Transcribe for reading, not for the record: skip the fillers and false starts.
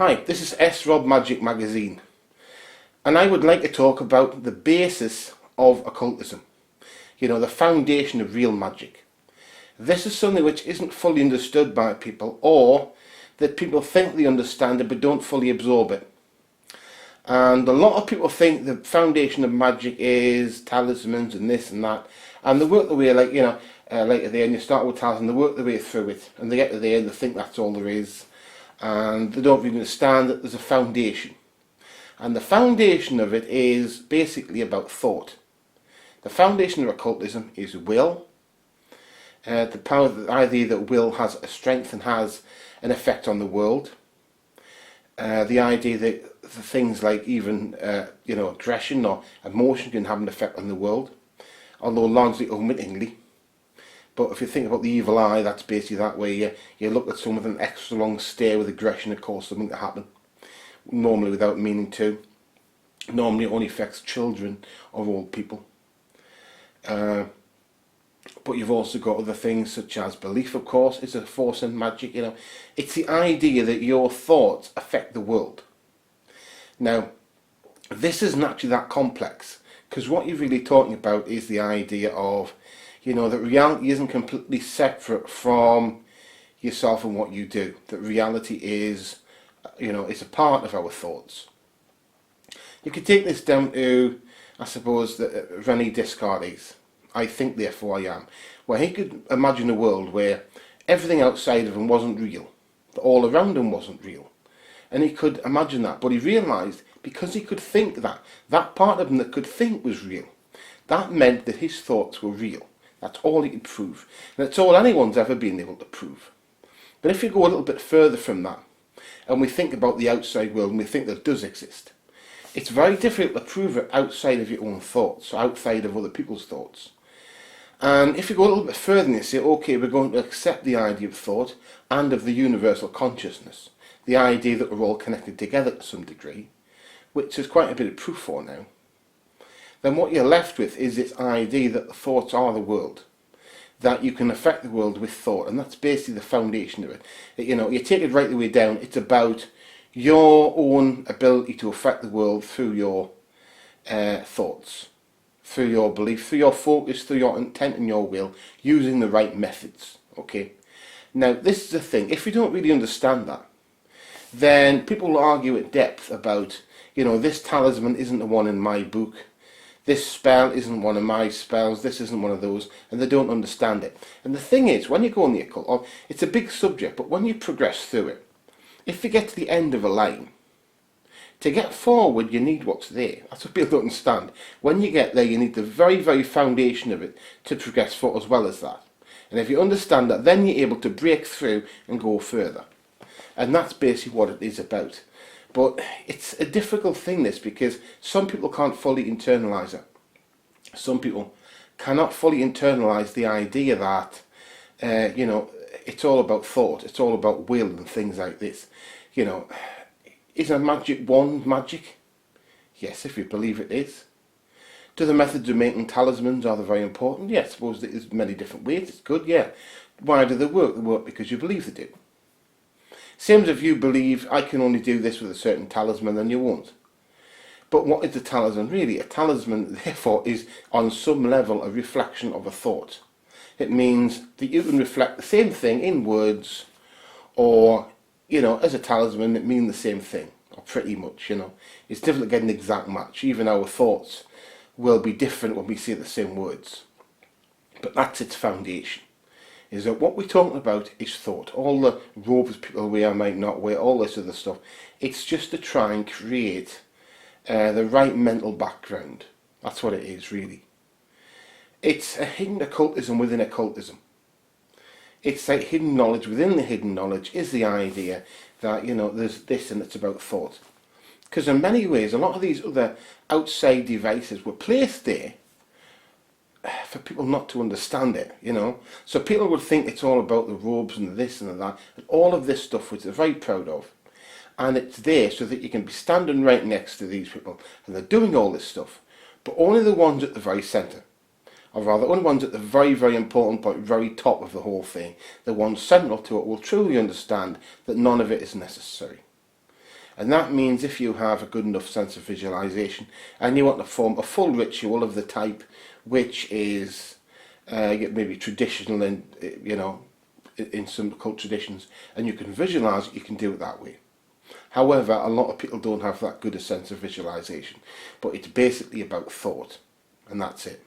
Hi, this is Rob Magick Magazine, and I would like to talk about the basis of occultism. The foundation of real magic. This is something which isn't fully understood by people, or that people think they understand it but don't fully absorb it. And a lot of people think the foundation of magic is talismans and this and that, and they work their way like at the end you start with talisman, they work their way through it, and they get to the end, they think that's all there is, and they don't really understand that there's a foundation. And the foundation of it is basically about thought. The foundation of occultism is will, the power, the idea that will has a strength and has an effect on the world. The idea that the things like even aggression or emotion can have an effect on the world, although largely unwittingly. But if you think about the evil eye, that's basically that way. You look at someone with an extra long stare with aggression, it causes something to happen, normally without meaning to. Normally it only affects children or old people. But you've also got other things such as belief, of course, is a force in magic. It's the idea that your thoughts affect the world. Now, this isn't actually that complex, because what you're really talking about is the idea of, that reality isn't completely separate from yourself and what you do. That reality is, it's a part of our thoughts. You could take this down to, I suppose, René Descartes' I think therefore I am, where he could imagine a world where everything outside of him wasn't real, that all around him wasn't real. And he could imagine that, but he realised because he could think that part of him that could think was real, that meant that his thoughts were real. That's all he could prove. And that's all anyone's ever been able to prove. But if you go a little bit further from that, and we think about the outside world, and we think that it does exist, it's very difficult to prove it outside of your own thoughts, outside of other people's thoughts. And if you go a little bit further and you say, okay, we're going to accept the idea of thought and of the universal consciousness, the idea that we're all connected together to some degree, which there's quite a bit of proof for now, then what you're left with is this idea that the thoughts are the world, that you can affect the world with thought, and that's basically the foundation of it. You take it right the way down, it's about your own ability to affect the world through your thoughts, through your belief, through your focus, through your intent and your will, using the right methods. Okay. Now, this is the thing. If you don't really understand that, then people will argue at depth about, this talisman isn't the one in my book, this spell isn't one of my spells, this isn't one of those, and they don't understand it. And the thing is, when you go on the occult, it's a big subject, but when you progress through it, if you get to the end of a line, to get forward you need what's there. That's what people don't understand. When you get there you need the very, very foundation of it to progress forward as well as that. And if you understand that, then you're able to break through and go further. And that's basically what it is about. But it's a difficult thing, this, because some people can't fully internalise it. Some people cannot fully internalise the idea that, it's all about thought, it's all about will and things like this. Is a magic wand magic? Yes, if you believe it is. Do the methods of making talismans, are they very important? Yes, I suppose there's many different ways, it's good, yeah. Why do they work? They work because you believe they do. Same as if you believe, I can only do this with a certain talisman, then you won't. But what is a talisman really? A talisman, therefore, is on some level a reflection of a thought. It means that you can reflect the same thing in words, or, as a talisman, it means the same thing, or pretty much, It's difficult to get an exact match. Even our thoughts will be different when we say the same words. But that's its foundation. Is that what we're talking about is thought. All the robes people wear, might not wear, all this other stuff. It's just to try and create the right mental background. That's what it is, really. It's a hidden occultism within occultism. It's like hidden knowledge within the hidden knowledge is the idea that, there's this and it's about thought. Because in many ways, a lot of these other outside devices were placed there for people not to understand it, So people would think it's all about the robes and the this and the that, and all of this stuff which they're very proud of. And it's there so that you can be standing right next to these people, and they're doing all this stuff, but only the ones at the very centre. Or rather, only ones at the very, very important point, very top of the whole thing, the ones central to it, will truly understand that none of it is necessary. And that means if you have a good enough sense of visualization and you want to form a full ritual of the type which is maybe traditional and in some cult traditions, and you can visualize it, you can do it that way. However, a lot of people don't have that good a sense of visualization, but it's basically about thought, and that's it.